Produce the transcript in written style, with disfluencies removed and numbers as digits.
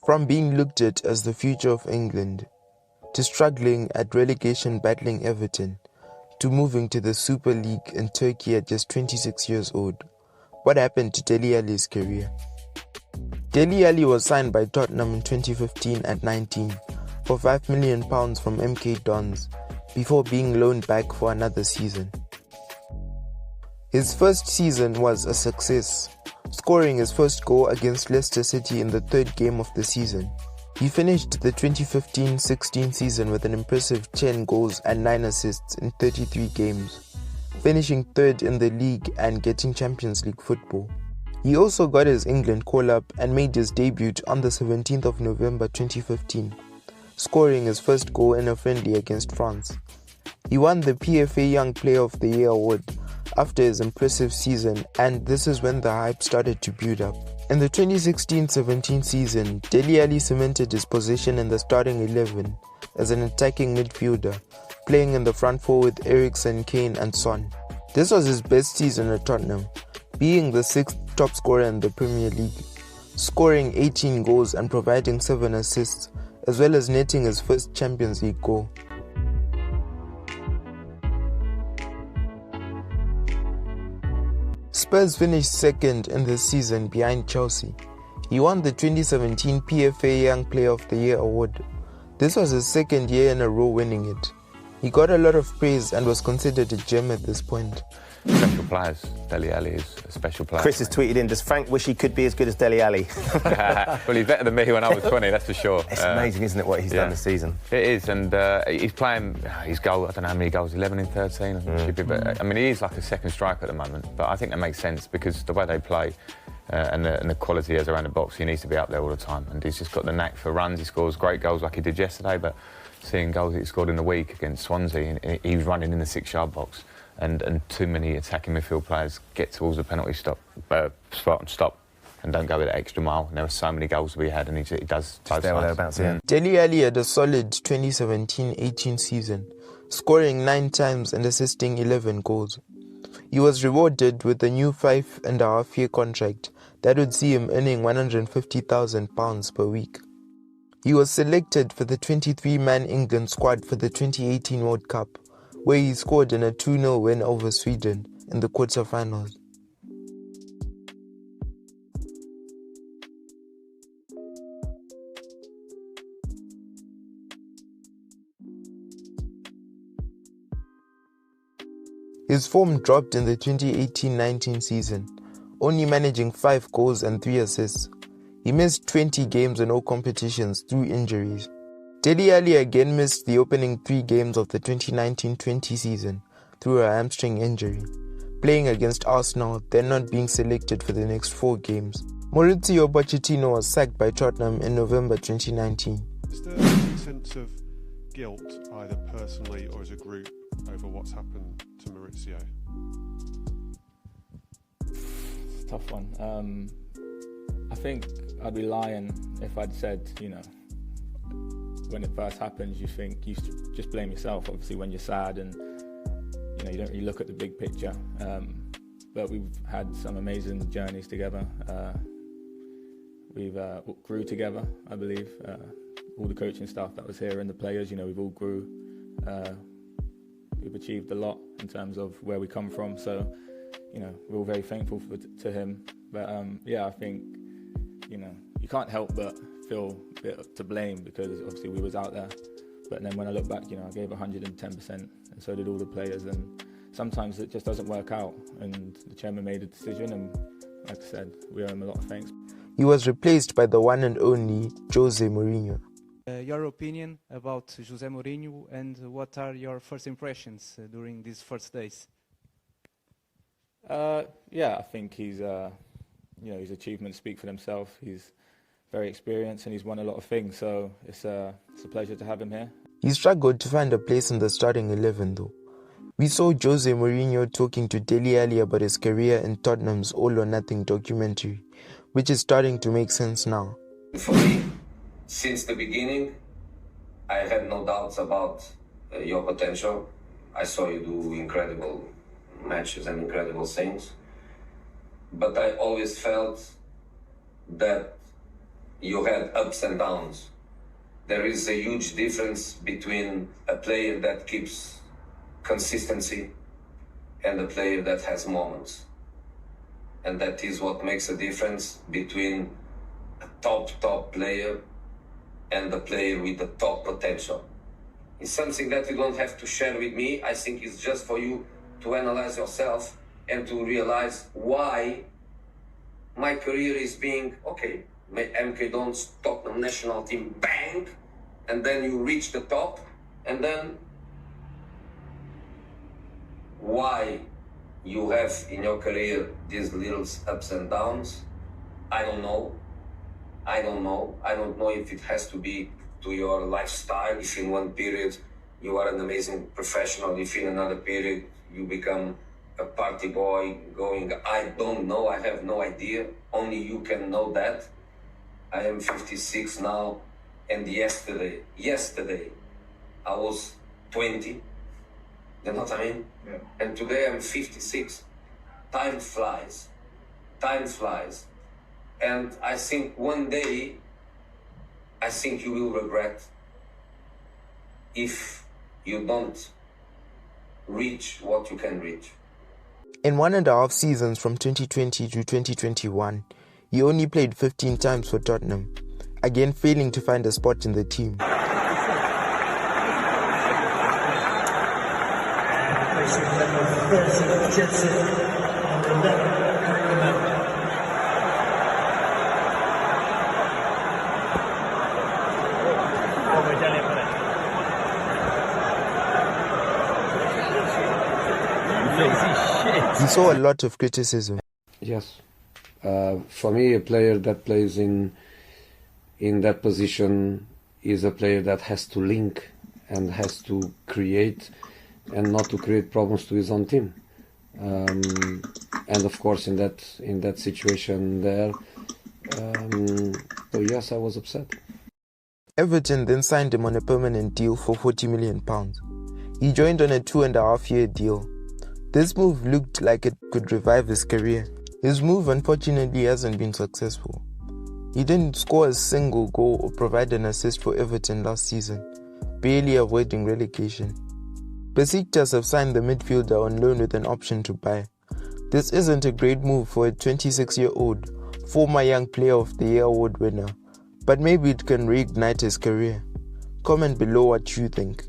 From being looked at as the future of England, to struggling at relegation battling Everton, to moving to the Super League in Turkey at just 26 years old, what happened to Dele Alli's career? Dele Alli was signed by Tottenham in 2015 at 19 for £5 million from MK Dons before being loaned back for another season. His first season was a success, scoring his first goal against Leicester City in the third game of the season. He finished the 2015-16 season with an impressive 10 goals and 9 assists in 33 games, finishing third in the league and getting Champions League football. He also got his England call-up and made his debut on the 17th of November 2015, scoring his first goal in a friendly against France. He won the PFA Young Player of the Year award after his impressive season, and this is when the hype started to build up. In the 2016-17 season, Dele Alli cemented his position in the starting 11 as an attacking midfielder, playing in the front four with Eriksen, Kane and Son. This was his best season at Tottenham, being the 6th top scorer in the Premier League, scoring 18 goals and providing 7 assists, as well as netting his first Champions League goal. Spurs finished second in this season behind Chelsea. He won the 2017 PFA Young Player of the Year award. This was his second year in a row winning it. He got a lot of praise and was considered a gem at this point. Special players. Dele Alli is a special player. Chris has tweeted in, does Frank wish he could be as good as Dele Alli? Well, he's better than me when I was 20, that's for sure. It's amazing, isn't it, what he's done this season? It is, and he's playing his goal, I don't know how many goals, 11 in 13, I think it should be, but I mean, he is like a second striker at the moment, but I think that makes sense because the way they play and the quality he has around the box, he needs to be up there all the time, and he's just got the knack for runs. He scores great goals like he did yesterday, but seeing goals that he scored in the week against Swansea, and he was running in the 6-yard box. And too many attacking midfield players get towards the penalty spot and stop and don't go with that extra mile. And there are so many goals to be had, and he does both sides. Dele Alli had a solid 2017-18 season, scoring 9 times and assisting 11 goals. He was rewarded with a new 5.5-year contract that would see him earning £150,000 per week. He was selected for the 23-man England squad for the 2018 World Cup, where he scored in a 2-0 win over Sweden in the quarter-finals. His form dropped in the 2018-19 season, only managing 5 goals and 3 assists. He missed 20 games in all competitions through injuries. Dele Alli again missed the opening 3 games of the 2019-20 season through a hamstring injury, playing against Arsenal, then not being selected for the next 4 games. Mauricio Pochettino was sacked by Tottenham in November 2019. Is there a sense of guilt, either personally or as a group, over what's happened to Mauricio? It's a tough one. I think I'd be lying if I'd said, when it first happens, you just blame yourself, obviously, when you're sad and, you don't really look at the big picture. But we've had some amazing journeys together. We've grew together, I believe. All the coaching staff that was here and the players, we've all grew. We've achieved a lot in terms of where we come from. So, we're all very thankful to him. But, I think, you can't help but feel a bit to blame because obviously we was out there, but then when I look back, I gave 110%, and so did all the players, and sometimes it just doesn't work out, and the chairman made a decision, and like I said, we owe him a lot of thanks. He was replaced by the one and only Jose Mourinho. Your opinion about Jose Mourinho, and what are your first impressions during these first days? I think his achievements speak for themselves. He's very experienced and he's won a lot of things, so it's a pleasure to have him here. He struggled to find a place in the starting 11 though. We saw Jose Mourinho talking to Dele Alli about his career in Tottenham's All or Nothing documentary, which is starting to make sense now. For me, since the beginning, I had no doubts about your potential. I saw you do incredible matches and incredible things, but I always felt that you had ups and downs. There is a huge difference between a player that keeps consistency and a player that has moments. And that is what makes a difference between a top player and a player with the top potential. It's something that you don't have to share with me. I think it's just for you to analyze yourself and to realize why my career is being, okay, MK Dons Tottenham national team, bang, and then you reach the top, and then why you have in your career these little ups and downs, I don't know. I don't know if it has to be to your lifestyle, if in one period you are an amazing professional, if in another period you become a party boy going, I don't know, I have no idea. Only you can know that. I am 56 now, and yesterday, I was 20. You know what I mean? Yeah. And today I'm 56. Time flies. And I think one day, you will regret if you don't reach what you can reach. In 1.5 seasons from 2020 to 2021, he only played 15 times for Tottenham, again failing to find a spot in the team. He saw a lot of criticism. Yes. For me, a player that plays in that position is a player that has to link and has to create and not to create problems to his own team. And of course, in that situation there, so yes, I was upset. Everton then signed him on a permanent deal for £40 million. He joined on a 2.5-year deal. This move looked like it could revive his career. His move unfortunately hasn't been successful. He didn't score a single goal or provide an assist for Everton last season, barely avoiding relegation. Besiktas have signed the midfielder on loan with an option to buy. This isn't a great move for a 26-year-old, former Young Player of the Year award winner, but maybe it can reignite his career. Comment below what you think.